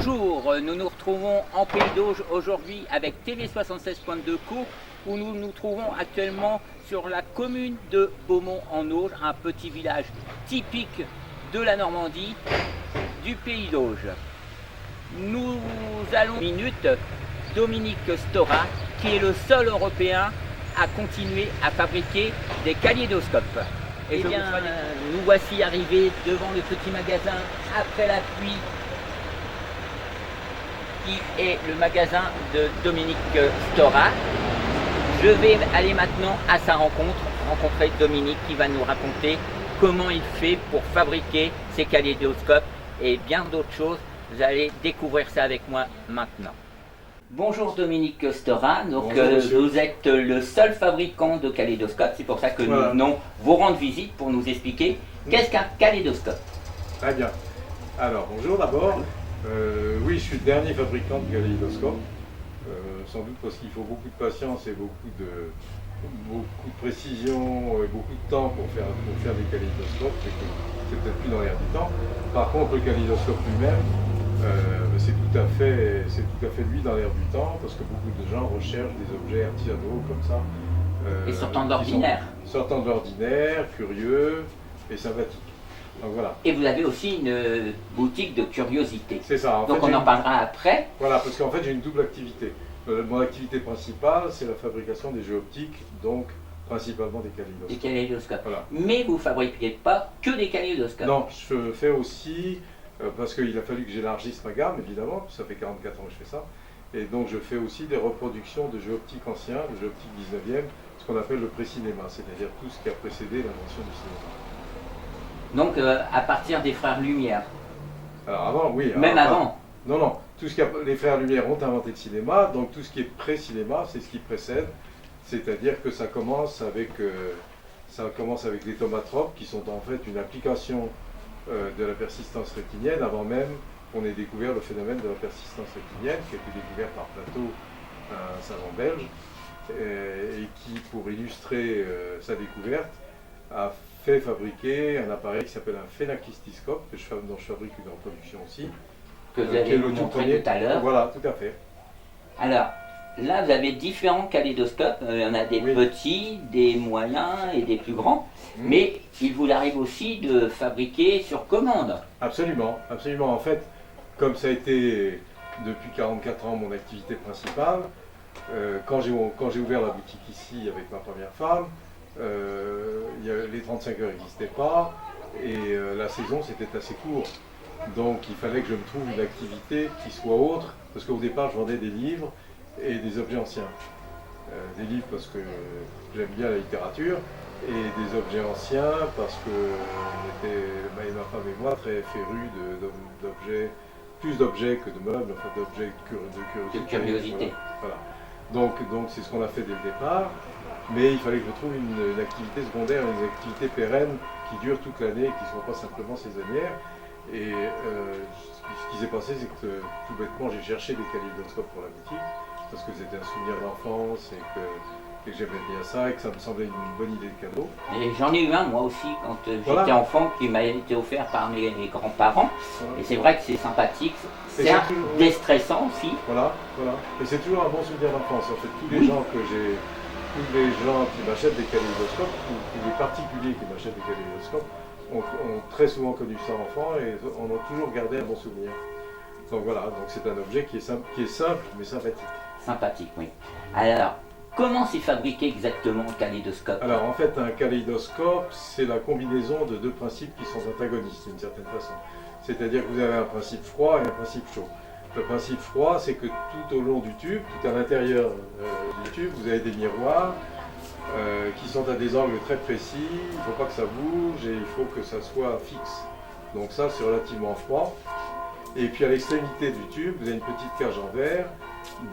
Bonjour, nous nous retrouvons en Pays d'Auge aujourd'hui avec TV76.2 Co, où nous nous trouvons actuellement sur la commune de Beaumont-en-Auge, un petit village typique de la Normandie, du Pays d'Auge. Nous allons minute Dominique Stora, qui est le seul Européen à continuer à fabriquer des kaléidoscopes. Eh bien, nous voici arrivés devant le petit magasin après la pluie, qui est le magasin de Dominique Stora. Je vais aller maintenant à sa rencontrer Dominique qui va nous raconter comment il fait pour fabriquer ces kaléidoscopes et bien d'autres choses. Vous allez découvrir ça avec moi maintenant. Bonjour Dominique Stora, donc vous êtes le seul fabricant de kaléidoscopes, c'est pour ça que nous venons vous rendre visite pour nous expliquer qu'est-ce qu'un kaléidoscope. Très bien. Alors bonjour d'abord. Oui, je suis le dernier fabricant de kaléidoscopes, sans doute parce qu'il faut beaucoup de patience et beaucoup de précision et beaucoup de temps pour faire des kaléidoscopes, c'est peut-être plus dans l'air du temps. Par contre, le kaléidoscope lui-même, c'est tout à fait lui dans l'air du temps, parce que beaucoup de gens recherchent des objets artisanaux comme ça. Et sortant de l'ordinaire. Sortant de l'ordinaire, curieux et sympathiques. Donc voilà. Et vous avez aussi une boutique de curiosité. C'est ça. Donc on en parlera après. Voilà, parce qu'en fait j'ai une double activité. Mon activité principale, c'est la fabrication des jeux optiques, donc principalement des kaléidoscopes. Des kaléidoscopes. Voilà. Mais vous ne fabriquez pas que des kaléidoscopes. Non, je fais aussi, parce qu'il a fallu que j'élargisse ma gamme, évidemment, ça fait 44 ans que je fais ça. Et donc je fais aussi des reproductions de jeux optiques anciens, de jeux optiques 19e, ce qu'on appelle le pré-cinéma, c'est-à-dire tout ce qui a précédé l'invention du cinéma. Donc à partir des frères Lumière. Alors avant, oui. Même avant. Non, les frères Lumière ont inventé le cinéma, donc tout ce qui est pré-cinéma, c'est ce qui précède. C'est-à-dire que ça commence avec les tomatropes, qui sont en fait une application de la persistance rétinienne, avant même qu'on ait découvert le phénomène de la persistance rétinienne, qui a été découvert par Plateau, un savant belge, et qui, pour illustrer sa découverte, a fait fabriquer un appareil qui s'appelle un phénakistiscope, dont je fabrique une reproduction aussi. Que vous avez montré tout à l'heure. Voilà, tout à fait. Alors, là vous avez différents kaléidoscopes, il y en a des petits, des moyens et des plus grands, mais il vous arrive aussi de fabriquer sur commande. Absolument, absolument. En fait, comme ça a été depuis 44 ans mon activité principale, quand j'ai ouvert la boutique ici avec ma première femme, les 35 heures n'existaient pas et la saison c'était assez court. Donc il fallait que je me trouve une activité qui soit autre, parce qu'au départ je vendais des livres et des objets anciens. Des livres parce que j'aime bien la littérature, et des objets anciens parce que ma femme et moi, très férus d'objets, plus d'objets que de meubles, enfin d'objets de curiosité. Voilà. Donc c'est ce qu'on a fait dès le départ, mais il fallait que je trouve une activité secondaire, une activité pérenne qui dure toute l'année et qui ne soit pas simplement saisonnière. Et ce qui s'est passé, c'est que tout bêtement, j'ai cherché des kaléidoscopes pour la boutique, parce que c'était un souvenir d'enfance et que j'aimais bien ça et que ça me semblait une bonne idée de cadeau. Et j'en ai eu un moi aussi quand j'étais enfant, qui m'a été offert par mes grands-parents. Et c'est vrai que c'est sympathique, c'est déstressant aussi. Voilà. Et c'est toujours un bon souvenir d'enfance. En fait, tous les gens qui m'achètent des kaléidoscopes, tous les particuliers qui m'achètent des kaléidoscopes, ont très souvent connu ça enfant et on a toujours gardé un bon souvenir. Donc voilà, donc c'est un objet qui est simple mais sympathique. Sympathique, oui. Alors, comment c'est fabriqué exactement un kaléidoscope? Alors en fait, un kaléidoscope, c'est la combinaison de deux principes qui sont antagonistes d'une certaine façon. C'est-à-dire que vous avez un principe froid et un principe chaud. Le principe froid, c'est que tout au long du tube, tout à l'intérieur du tube, vous avez des miroirs qui sont à des angles très précis, il ne faut pas que ça bouge et il faut que ça soit fixe. Donc ça, c'est relativement froid. Et puis à l'extrémité du tube, vous avez une petite cage en verre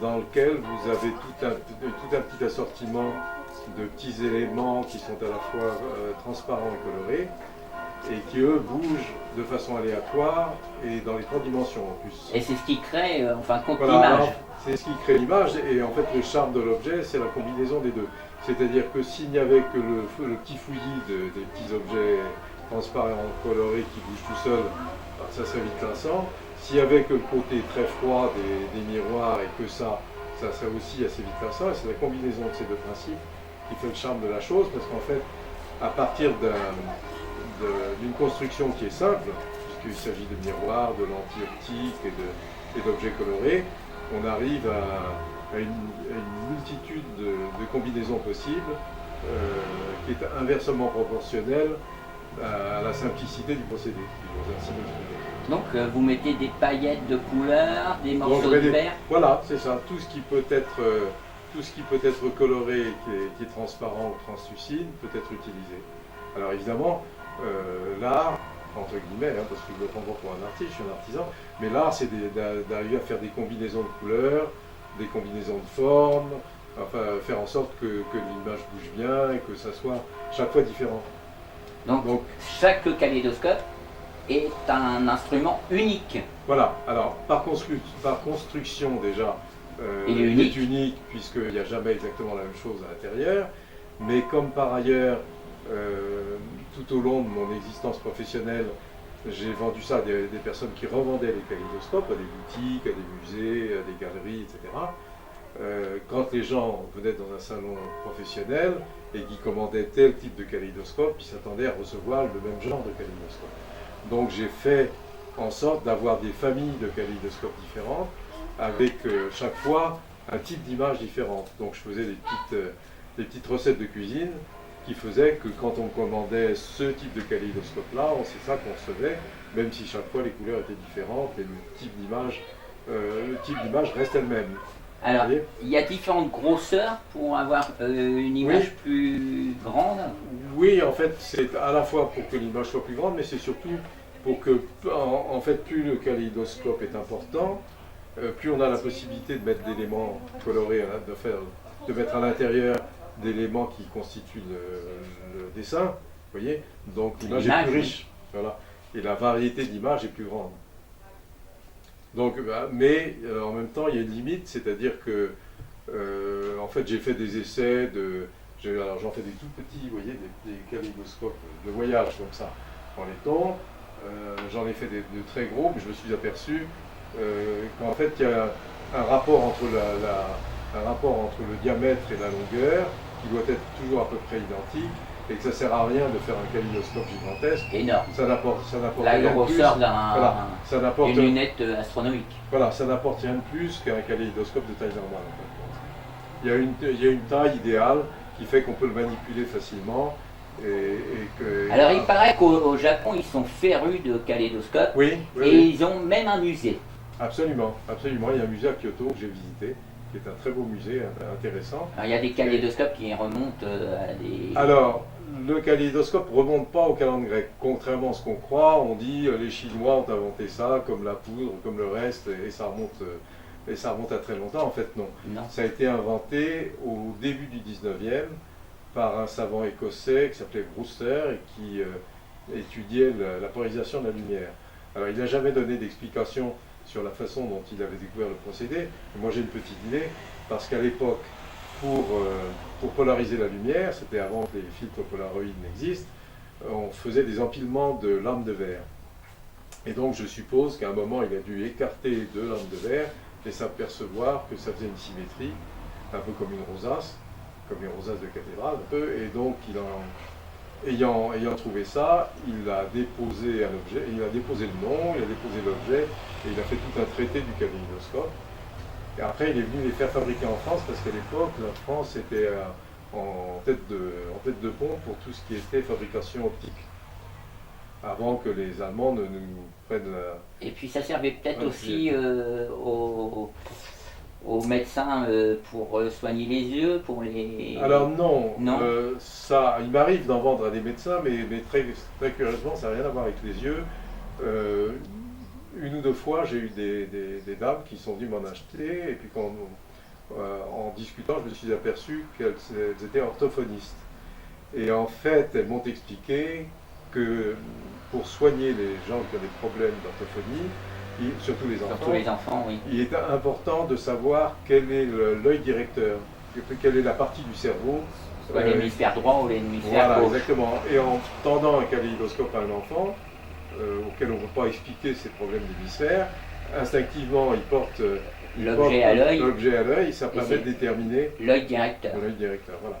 dans lequel vous avez tout un petit assortiment de petits éléments qui sont à la fois transparents et colorés et qui eux bougent de façon aléatoire et dans les trois dimensions en plus. Et c'est ce qui crée en fin de compte l'image. C'est ce qui crée l'image et en fait le charme de l'objet, c'est la combinaison des deux. C'est-à-dire que s'il n'y avait que le petit fouillis des petits objets transparents colorés qui bougent tout seuls, ça serait vite lassant. si avec le côté très froid des miroirs et que ça serait aussi assez vite à ça, c'est la combinaison de ces deux principes qui fait le charme de la chose, parce qu'en fait, à partir d'une construction qui est simple, puisqu'il s'agit de miroirs, de lentilles optiques et d'objets colorés, on arrive à une multitude de combinaisons possibles qui est inversement proportionnelle à la simplicité du procédé. Donc vous mettez des paillettes de couleurs, des morceaux de verre. Voilà, c'est ça. Tout ce qui peut être coloré, qui est transparent ou translucide, peut être utilisé. Alors évidemment, l'art, entre guillemets, hein, parce que je me prends pas pour un artiste, je suis un artisan, mais l'art, c'est d'arriver à faire des combinaisons de couleurs, des combinaisons de formes, enfin faire en sorte que l'image bouge bien et que ça soit chaque fois différent. Donc chaque kaléidoscope est un instrument unique. Voilà, alors par construction déjà, il est unique puisqu'il n'y a jamais exactement la même chose à l'intérieur, mais comme par ailleurs, tout au long de mon existence professionnelle, j'ai vendu ça à des personnes qui revendaient les kaléidoscopes, à des boutiques, à des musées, à des galeries, etc. Quand les gens venaient dans un salon professionnel et qui commandaient tel type de kaléidoscope, ils s'attendaient à recevoir le même genre de kaléidoscope. Donc j'ai fait en sorte d'avoir des familles de kaléidoscopes différentes, avec chaque fois un type d'image différente. Donc je faisais des petites recettes de cuisine qui faisaient que quand on commandait ce type de kaléidoscope-là, c'est ça qu'on recevait, même si chaque fois les couleurs étaient différentes et le type d'image restait le même. Alors, il y a différentes grosseurs pour avoir une image plus grande. Oui, en fait, c'est à la fois pour que l'image soit plus grande, mais c'est surtout pour que, en fait, plus le kaléidoscope est important, plus on a la possibilité de mettre d'éléments colorés, de mettre à l'intérieur d'éléments qui constituent le dessin, vous voyez. Donc l'image est plus riche, voilà. Et la variété d'images est plus grande. Donc, mais en même temps, il y a une limite, c'est-à-dire que, en fait, j'ai fait des essais alors j'en fais des tout petits, vous voyez, des kaléidoscopes de voyage comme ça, en laiton. J'en ai fait de très gros, mais je me suis aperçu qu'en fait, il y a un rapport entre le diamètre et la longueur qui doit être toujours à peu près identique, et que ça ne sert à rien de faire un kaléidoscope gigantesque. Énorme. Ça n'apporte la rien de plus. grosseur d'une lunette astronomique. Voilà, ça n'apporte rien de plus qu'un kaléidoscope de taille normale. En fait. Il y a une taille idéale qui fait qu'on peut le manipuler facilement. Alors il paraît qu'au Japon, ils sont férus de kaléidoscopes, oui, ils ont même un musée. Absolument, absolument. Il y a un musée à Kyoto que j'ai visité, qui est un très beau musée, intéressant. Alors, il y a des kaléidoscopes qui remontent à des... Alors, le kaléidoscope ne remonte pas au calendrier grec. Contrairement à ce qu'on croit, on dit les Chinois ont inventé ça, comme la poudre, comme le reste, et ça remonte à très longtemps. En fait, non. Ça a été inventé au début du 19e par un savant écossais qui s'appelait Brewster et qui étudiait la polarisation de la lumière. Alors, il n'a jamais donné d'explication sur la façon dont il avait découvert le procédé. Moi j'ai une petite idée, parce qu'à l'époque, pour polariser la lumière, c'était avant que les filtres Polaroid n'existent, on faisait des empilements de lampes de verre. Et donc je suppose qu'à un moment il a dû écarter deux lampes de verre et s'apercevoir que ça faisait une symétrie, un peu comme une rosace, comme les rosaces de cathédrale, un peu, et donc ayant trouvé ça, il a déposé un objet, il a déposé le nom, il a déposé l'objet, et il a fait tout un traité du kaléidoscope. Et après, il est venu les faire fabriquer en France, parce qu'à l'époque, la France était en tête de pont pour tout ce qui était fabrication optique, avant que les Allemands ne nous prennent la... Et puis ça servait peut-être aussi aux médecins pour soigner les yeux, pour les... Alors non. Ça, il m'arrive d'en vendre à des médecins, mais très, très curieusement, ça n'a rien à voir avec les yeux. Une ou deux fois, j'ai eu des dames qui sont venues m'en acheter, et puis en discutant, je me suis aperçu qu'elles étaient orthophonistes. Et en fait, elles m'ont expliqué que pour soigner les gens qui ont des problèmes d'orthophonie, surtout les enfants, oui. Il est important de savoir quel est l'œil directeur, quelle est la partie du cerveau. Soit l'hémisphère droit ou l'hémisphère gauche. Exactement. Et en tendant un kaléidoscope à un enfant, auquel on ne peut pas expliquer ses problèmes d'hémisphère, instinctivement, il porte L'objet à l'œil. l'objet à l'œil, ça permet c'est de déterminer l'œil directeur. l'œil directeur. Voilà.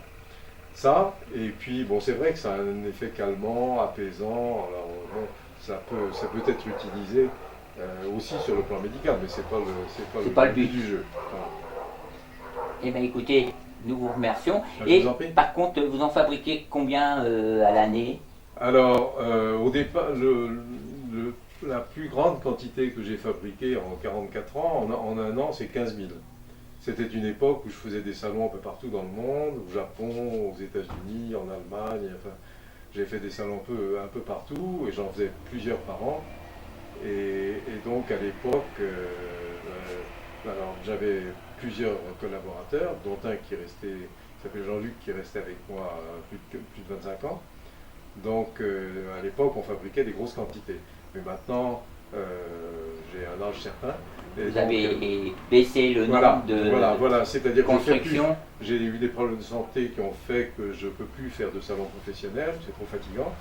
Ça, et puis bon, c'est vrai que ça a un effet calmant, apaisant. Alors, bon, ça peut être utilisé aussi sur le plan médical, mais c'est pas le but du jeu. Voilà. Eh bien écoutez, nous vous remercions. Je Et vous en prie. par contre, vous en fabriquez combien à l'année? Alors, au départ, la plus grande quantité que j'ai fabriquée en 44 ans, en un an, c'est 15 000. C'était une époque où je faisais des salons un peu partout dans le monde, au Japon, aux États-Unis, en Allemagne. Enfin, j'ai fait des salons un peu partout et j'en faisais plusieurs par an. Et donc, à l'époque, alors, j'avais plusieurs collaborateurs, dont un qui s'appelle Jean-Luc, qui est resté avec moi plus de 25 ans. Donc à l'époque, on fabriquait des grosses quantités. Mais maintenant, j'ai un âge certain. Et Vous donc, avez baissé le voilà, nombre de voilà. C'est-à-dire que constructions. j'ai eu des problèmes de santé qui ont fait que je ne peux plus faire de salon professionnel, c'est trop fatigant.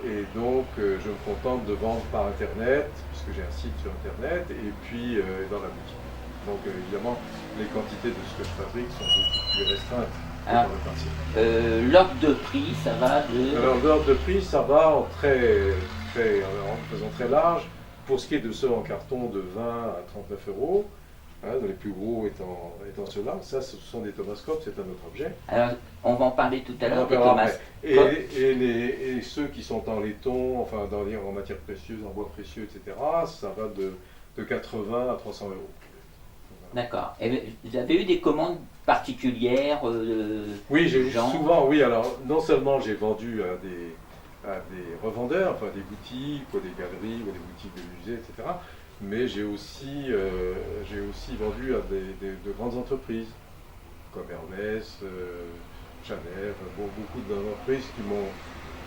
Et donc, je me contente de vendre par Internet, puisque j'ai un site sur Internet, et puis dans la boutique. Donc, évidemment, les quantités de ce que je fabrique sont beaucoup plus restreintes. Alors, l'ordre de prix, ça va de... Alors, l'ordre de prix, ça va en faisant très large. Pour ce qui est de ceux en carton, de 20 à 39 euros, hein, les plus gros étant ceux-là. Ça, ce sont des Thomascope, c'est un autre objet. Alors, on va en parler tout à l'heure des Thomascope. Thomascope. Et ceux qui sont en laiton, enfin en matière précieuse, en bois précieux, etc., ça va de 80 à 300 euros. D'accord. Et vous avez eu des commandes particulières Oui, j'ai eu gens souvent, oui, alors non seulement j'ai vendu à des revendeurs, enfin des boutiques, ou des galeries, ou des boutiques de musées, etc., mais j'ai aussi vendu à de grandes entreprises, comme Hermès, Chanel, enfin, beaucoup d'entreprises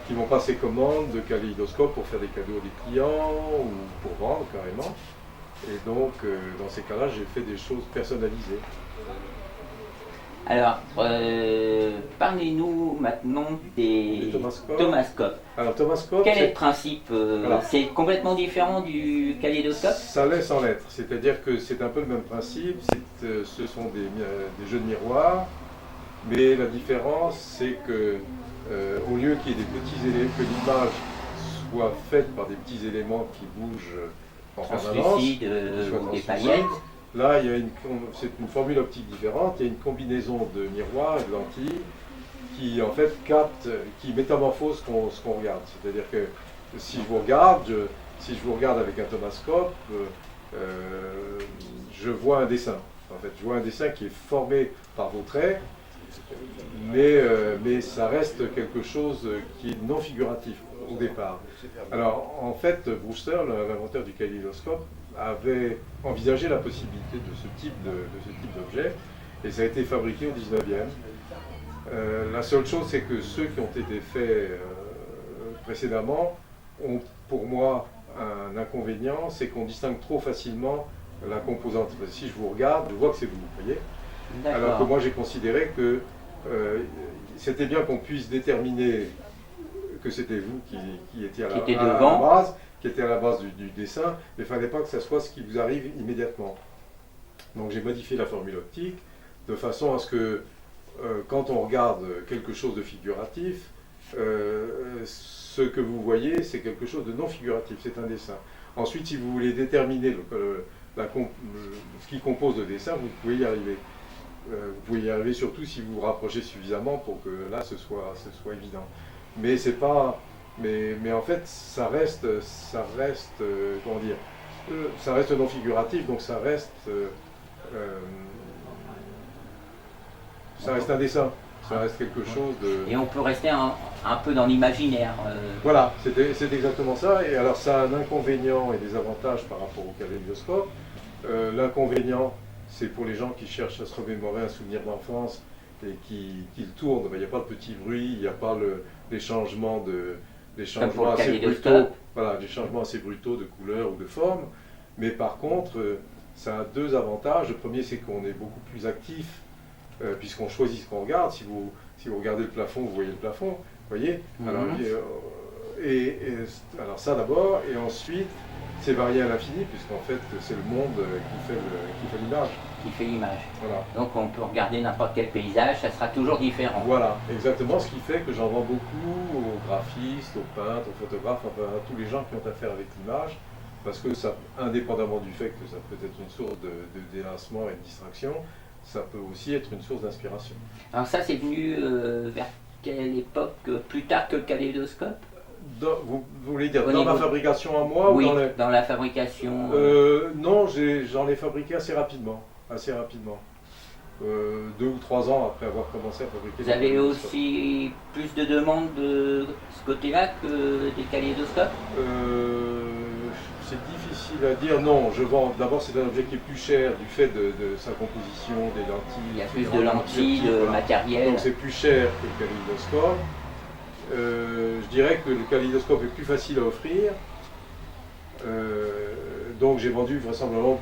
qui m'ont passé commande de kaléidoscopes pour faire des cadeaux à des clients, ou pour vendre carrément. Et donc, dans ces cas-là, j'ai fait des choses personnalisées. Alors, parlez-nous maintenant des Thomascope. Alors, Thomascope, Quel est le principe Voilà. C'est complètement différent du kaléidoscope? Ça l'est sans l'être. C'est-à-dire que c'est un peu le même principe. Ce sont des jeux de miroirs, mais la différence, c'est que au lieu qu'il y ait des petits éléments, que l'image soit faite par des petits éléments qui bougent en permanence, Translucide ou des paillettes. Là, c'est une formule optique différente. Il y a une combinaison de miroirs et de lentilles qui, en fait, qui métamorphose ce qu'on regarde. C'est-à-dire que si je vous regarde avec un Thomascope, je vois un dessin. En fait, je vois un dessin qui est formé par vos traits, mais ça reste quelque chose qui est non figuratif au départ. Alors, en fait, Brewster, l'inventeur du kaléidoscope, avait envisagé la possibilité de ce type d'objet, et ça a été fabriqué au 19e. La seule chose, c'est que ceux qui ont été faits précédemment ont, pour moi, un inconvénient, c'est qu'on distingue trop facilement la composante. Si je vous regarde, je vois que c'est vous, voyez. Alors que moi, j'ai considéré que c'était bien qu'on puisse déterminer que c'était vous qui étiez à la base du dessin, mais il ne fallait pas que ça soit ce qui vous arrive immédiatement. Donc j'ai modifié la formule optique de façon à ce que quand on regarde quelque chose de figuratif, ce que vous voyez, c'est quelque chose de non figuratif, c'est un dessin. Ensuite, si vous voulez déterminer ce qui compose le dessin, vous pouvez y arriver. Vous pouvez y arriver surtout si vous vous rapprochez suffisamment pour que là, ce soit évident. Mais c'est pas... Mais en fait, ça reste comment dire, ça reste non figuratif, donc ça reste un dessin, ça reste quelque chose de... Et on peut rester un peu dans l'imaginaire. Voilà, c'est exactement ça. Et alors ça a un inconvénient et des avantages par rapport au kaléidoscope. L'inconvénient, c'est pour les gens qui cherchent à se remémorer un souvenir d'enfance et qui le tournent. Il n'y a pas de petit bruit, il n'y a pas des changements assez brutaux, voilà, des changements assez brutaux de couleur ou de forme. Mais par contre, ça a deux avantages. Le premier, c'est qu'on est beaucoup plus actif, puisqu'on choisit ce qu'on regarde. Si vous regardez le plafond, vous voyez le plafond, voyez. Alors ça d'abord, et ensuite, c'est varié à l'infini, puisqu'en fait, c'est le monde qui fait l'image. Qui fait l'image. Voilà. Donc on peut regarder n'importe quel paysage, ça sera toujours différent. Voilà, exactement, ce qui fait que j'en vends beaucoup aux graphistes, aux peintres, aux photographes, enfin à tous les gens qui ont affaire avec l'image, parce que ça, indépendamment du fait que ça peut être une source de délassement et de distraction, ça peut aussi être une source d'inspiration. Alors ça, c'est venu vers quelle époque, plus tard que le kaléidoscope? Vous voulez dire Au dans ma niveau- fabrication à moi Oui, ou dans les... dans la fabrication. Non, j'en ai fabriqué assez rapidement. Assez rapidement. 2 ou 3 ans après avoir commencé à fabriquer. Vous avez aussi plus de demandes de ce côté-là que des kaléidoscopes? C'est difficile à dire. Non, je vends. D'abord, c'est un objet qui est plus cher du fait de sa composition, des lentilles. Il y a plus de lentilles, de voilà. matériel. Donc c'est plus cher que le kaléidoscope. Je dirais que le kaléidoscope est plus facile à offrir. Donc j'ai vendu vraisemblablement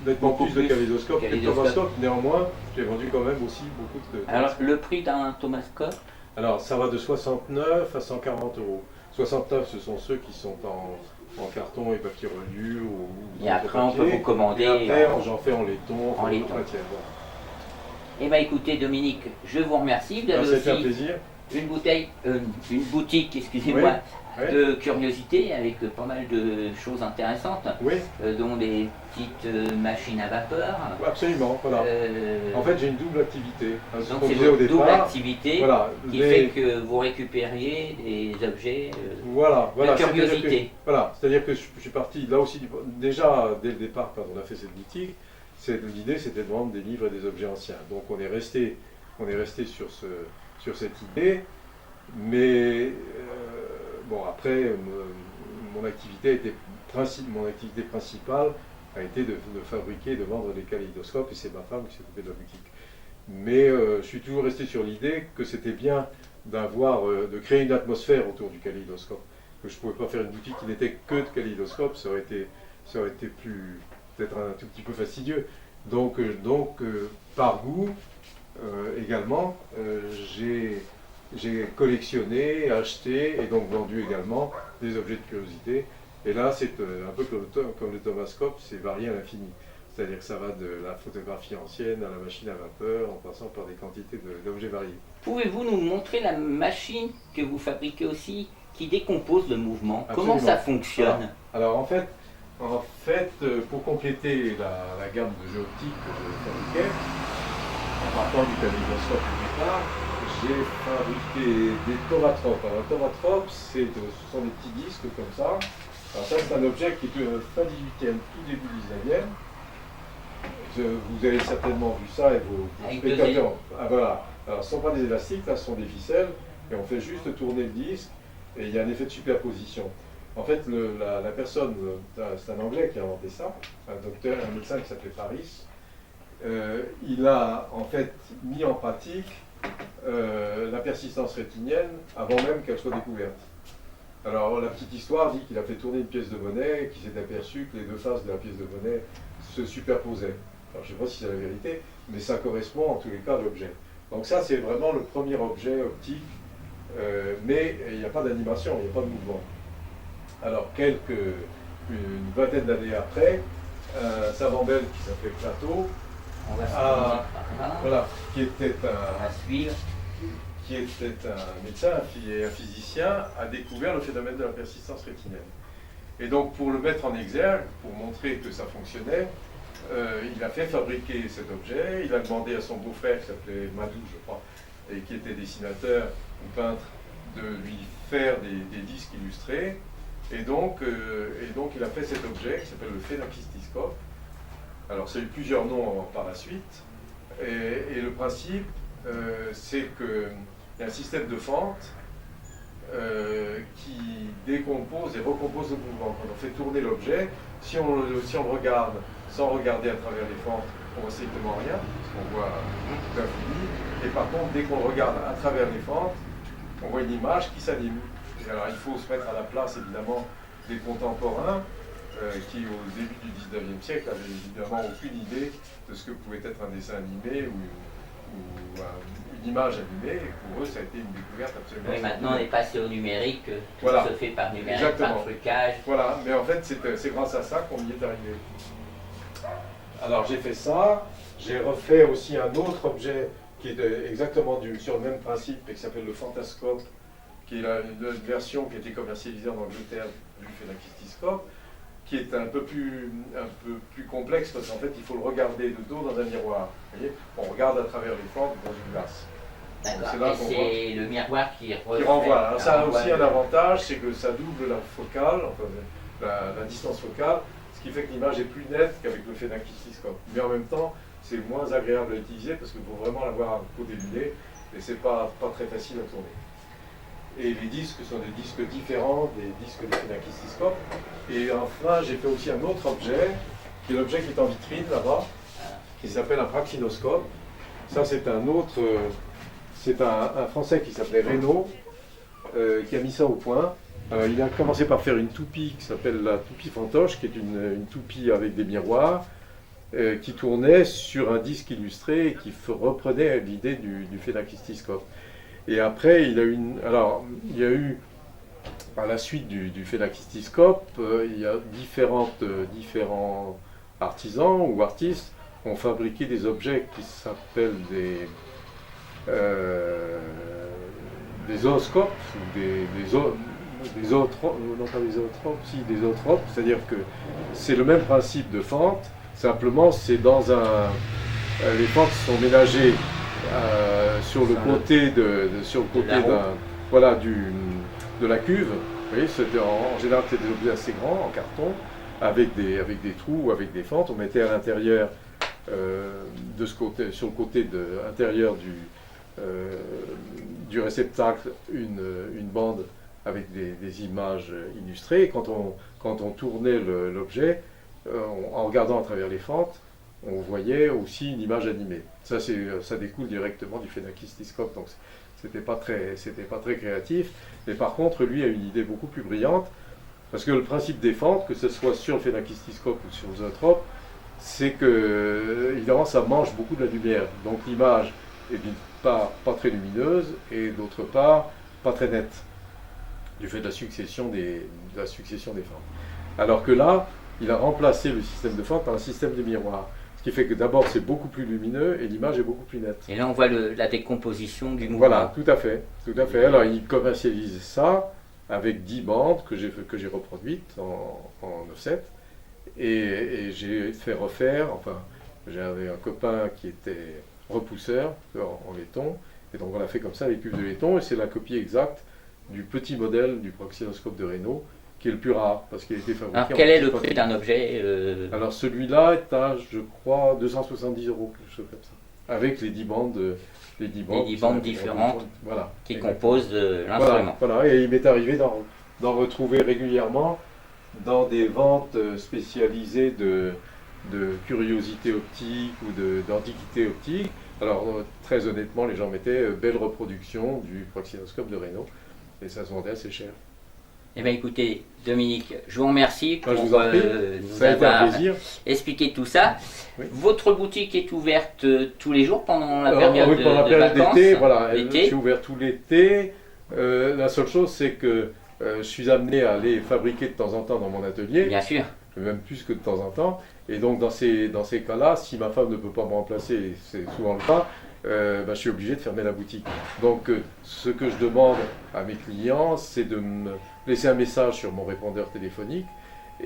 nettement Beaucoup plus de plus kaléidoscopes que de kaléidoscope. tomascope. Néanmoins, j'ai vendu quand même aussi beaucoup de Alors tomascopes. le prix d'un tomascope? Alors ça va de 69 à 140 euros. 69, ce sont ceux qui sont en carton et papier reliure. Et après, on peut vous commander. Et après, j'en fais en laiton. En laiton. Matière, voilà. Eh bien écoutez Dominique, je vous remercie. Vous avez C'était un aussi plaisir. une boutique, excusez-moi, Oui. de curiosité avec pas mal de choses intéressantes, Oui, dont des petites machines à vapeur. absolument. Voilà. En fait, j'ai une double activité. Ce Donc qu'on c'est disait au votre double départ. activité Voilà, qui fait que vous récupériez des objets Voilà, de curiosité. C'est-à-dire que je suis parti là aussi, déjà dès le départ quand on a fait cette boutique, l'idée c'était de vendre des livres et des objets anciens. Donc on est resté sur cette idée, mais bon après mon activité principale a été de fabriquer, de vendre des kaléidoscopes et c'est ma femme qui s'est occupée de la boutique. Mais je suis toujours resté sur l'idée que c'était bien de créer une atmosphère autour du kaléidoscope. Que je ne pouvais pas faire une boutique qui n'était que de kaléidoscopes, ça aurait été peut-être un tout petit peu fastidieux. Donc par goût également, j'ai collectionné, acheté et donc vendu également des objets de curiosité. Et là, c'est un peu comme le tomascope, c'est varié à l'infini. C'est-à-dire que ça va de la photographie ancienne à la machine à vapeur, en passant par des quantités d'objets variés. Pouvez-vous nous montrer la machine que vous fabriquez aussi qui décompose le mouvement? Absolument. Comment ça fonctionne? Alors en fait, pour compléter la gamme de jeux optiques que je fabriquais, en partant du kaléidoscope au départ, j'ai fabriqué des tomatropes. Alors un tomatrope, ce sont des petits disques comme ça. Alors ça, c'est un objet qui est fin 18e, tout début 19e. Vous avez certainement vu ça et vos spectateurs. Ah, voilà. Alors ce ne sont pas des élastiques, là ce sont des ficelles, et on fait juste tourner le disque, et il y a un effet de superposition. En fait, la personne, c'est un Anglais qui a inventé ça, un médecin qui s'appelait Paris. Il a en fait mis en pratique la persistance rétinienne avant même qu'elle soit découverte. Alors la petite histoire dit qu'il a fait tourner une pièce de monnaie et qu'il s'est aperçu que les deux faces de la pièce de monnaie se superposaient. Alors je ne sais pas si c'est la vérité, mais ça correspond en tous les cas à l'objet. Donc ça c'est vraiment le premier objet optique, mais il n'y a pas d'animation, il n'y a pas de mouvement. Alors une vingtaine d'années après, un savant belge qui s'appelait Plateau, On va se par là. voilà, qui était On va suivre. un médecin et un physicien, a découvert le phénomène de la persistance rétinienne. Et donc pour le mettre en exergue, pour montrer que ça fonctionnait, il a fait fabriquer cet objet, il a demandé à son beau-frère qui s'appelait Madou, je crois, et qui était dessinateur ou peintre, de lui faire des disques illustrés. Et donc il a fait cet objet qui s'appelle le phénakistiscope. Alors ça a eu plusieurs noms par la suite. Et le principe, c'est qu'il y a un système de fente qui décompose et recompose le mouvement. Quand on fait tourner l'objet, si on le regarde sans regarder à travers les fentes, on voit strictement rien, parce qu'on voit l'infini. Et par contre, dès qu'on regarde à travers les fentes, on voit une image qui s'anime. Et alors il faut se mettre à la place évidemment des contemporains qui au début du 19e siècle n'avaient évidemment aucune idée de ce que pouvait être un dessin animé ou une image animée, et pour eux, ça a été une découverte absolument. Oui, maintenant on est passé au numérique, tout voilà. se fait par numérique, Exactement. par trucage. Voilà, mais en fait, c'est grâce à ça qu'on y est arrivé. Alors j'ai fait ça, j'ai refait aussi un autre objet qui est exactement sur le même principe et qui s'appelle le Fantascope, qui est une version qui a été commercialisée en Angleterre du Phénakistiscope, qui est un peu plus complexe parce qu'en fait il faut le regarder de dos dans un miroir. Vous voyez, on regarde à travers les fentes dans une glace. D'accord, et c'est le miroir qui renvoie. Alors ça a aussi un avantage, c'est que ça double la focale, enfin la distance focale, ce qui fait que l'image est plus nette qu'avec le Phénakistiscope. Mais en même temps, c'est moins agréable à utiliser parce qu'il faut vraiment l'avoir un peu dénudé et c'est pas très facile à tourner. Et les disques sont des disques différents des disques des Phénakistiscopes. Et enfin, j'ai fait aussi un autre objet, qui est l'objet qui est en vitrine là-bas, qui s'appelle un praxinoscope. Ça, c'est un autre, c'est un Français qui s'appelait Reynaud, qui a mis ça au point. Il a commencé par faire une toupie qui s'appelle la toupie fantoche, qui est une toupie avec des miroirs, qui tournait sur un disque illustré et qui reprenait l'idée du Phénakistiscope. Et après, il y a eu, à la suite du Phénakistiscope, il y a différents artisans ou artistes ont fabriqué des objets qui s'appellent des zooscopes, ou des zootropes, non pas des zootropes, si des zootropes, c'est-à-dire que c'est le même principe de fente, simplement c'est dans un... les fentes sont ménagées sur le côté de la cuve. Vous voyez, en général c'était des objets assez grands, en carton, avec des trous, avec des fentes. On mettait à l'intérieur, sur le côté intérieur du réceptacle, une bande avec des images illustrées. Et quand on tournait l'objet, en regardant à travers les fentes, on voyait aussi une image animée. Ça découle directement du Phénakistiscope, donc c'était pas très créatif. Mais par contre, lui a une idée beaucoup plus brillante, parce que le principe des fentes, que ce soit sur le Phénakistiscope ou sur le zootrope, c'est que, évidemment, ça mange beaucoup de la lumière. Donc l'image est pas très lumineuse, et d'autre part, pas très nette, du fait de la succession des fentes. Alors que là, il a remplacé le système de fente par un système de miroir. Ce qui fait que d'abord c'est beaucoup plus lumineux et l'image est beaucoup plus nette. Et là on voit la décomposition du mouvement. Voilà, tout à fait. Alors il commercialise ça avec 10 bandes que j'ai reproduites en offset. Et j'ai fait refaire, enfin j'avais un copain qui était repousseur en laiton. Et donc on l'a fait comme ça avec cuve de laiton, et c'est la copie exacte du petit modèle du praxinoscope de Reynaud, qui est le plus rare, parce qu'il a été fabriqué. Alors quel est le prix d'un objet Alors celui-là est à, je crois, 270 €, quelque chose comme ça. Avec les 10 bandes, les 10 bandes différentes voilà, qui composent l'instrument. Voilà, et il m'est arrivé d'en retrouver régulièrement dans des ventes spécialisées de curiosités optiques ou d'antiquités optiques. Alors très honnêtement, les gens mettaient belle reproduction du praxinoscope de Reynaud, et ça se vendait assez cher. Eh bien écoutez, Dominique, je vous remercie pour nous avoir expliqué tout ça. Oui. Votre boutique est ouverte tous les jours pendant la période de vacances d'été, voilà, je suis ouvert tout l'été. La seule chose, c'est que je suis amené à les fabriquer de temps en temps dans mon atelier. Bien sûr. Même plus que de temps en temps. Et donc dans ces cas-là, si ma femme ne peut pas me remplacer, et c'est souvent le cas, je suis obligé de fermer la boutique. Donc ce que je demande à mes clients, c'est de me laisser un message sur mon répondeur téléphonique,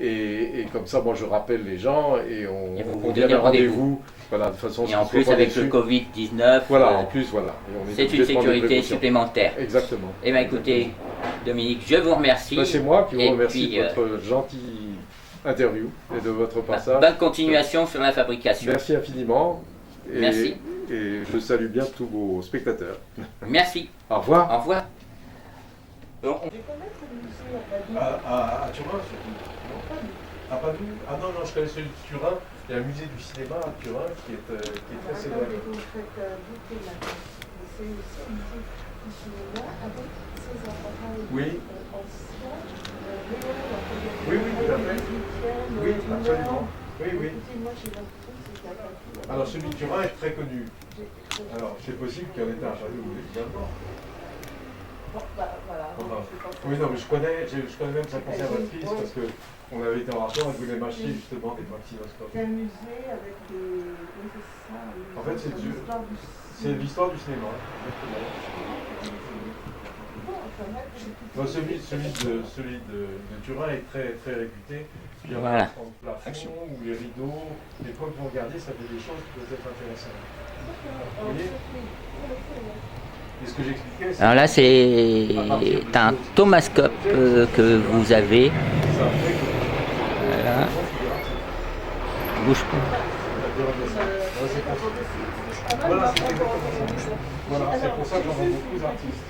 et comme ça, moi je rappelle les gens et on vient un rendez-vous. Voilà, de façon et en plus avec le Covid-19, voilà, en plus voilà. C'est une sécurité supplémentaire. Exactement. Et bien écoutez, Dominique, je vous remercie. C'est moi qui vous remercie de votre gentil interview et de votre passage. Bonne continuation sur la fabrication. Merci infiniment. Merci. Et je salue bien tous vos spectateurs. Merci. Au revoir. Au revoir. À Turin, surtout. À Padoue. Ah non, je connais celui de Turin. Il y a un musée du cinéma à Turin qui est très célèbre. Oui. Oui, tout à fait. Oui, absolument. Oui. Alors celui de Turin est très connu. Alors, c'est possible qu'il y en ait un, pas nous, évidemment. Oui, non, mais je connais même sa conservatrice parce qu'on avait été en rapport, elle voulait m'acheter justement des vaccinoscopes. C'est un musée avec des... En fait, c'est l'histoire du cinéma. Bon, celui de Turin est très, très réputé. Puis il y en a en plafond ou les rideaux. Et quand vous regardez, ça fait des choses qui peuvent être intéressantes. Vous voyez? Et ce que j'expliquais, Alors là, c'est un tomascope que vous avez. Voilà. Bouge pas. Voilà, c'est exactement ça. Voilà, c'est pour ça que j'en vois beaucoup d'artistes.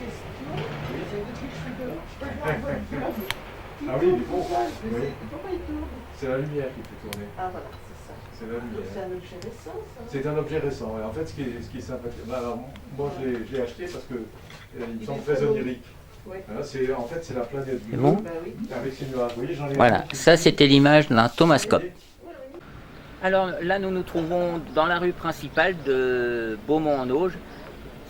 Ah oui, il est bon. Oui. C'est la lumière qui fait tourner. Ah voilà, c'est ça. C'est la lumière. C'est un objet récent, ça. C'est un objet récent. Et en fait, ce qui est sympathique, alors, moi je l'ai acheté parce que il me semble très onirique. Oui. Voilà, en fait, c'est la planète C'est bleue bon Bah oui. avec ses nuages. Vous voyez, j'en ai Voilà, un. ça c'était l'image d'un tomascope. Alors là, nous nous trouvons dans la rue principale de Beaumont-en-Auge.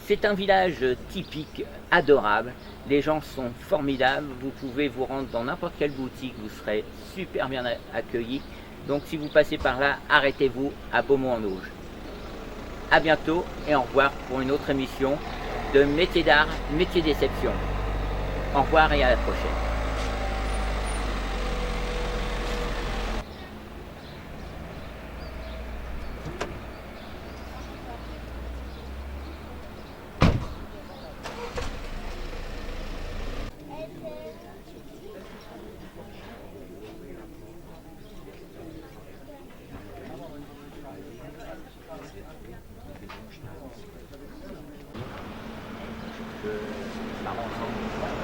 C'est un village typique, adorable. Les gens sont formidables. Vous pouvez vous rendre dans n'importe quelle boutique, vous serez super bien accueillis. Donc si vous passez par là, arrêtez-vous à Beaumont-en-Auge. À bientôt et au revoir pour une autre émission de Métier d'art, Métier déception. Au revoir et à la prochaine. Marrant, ça.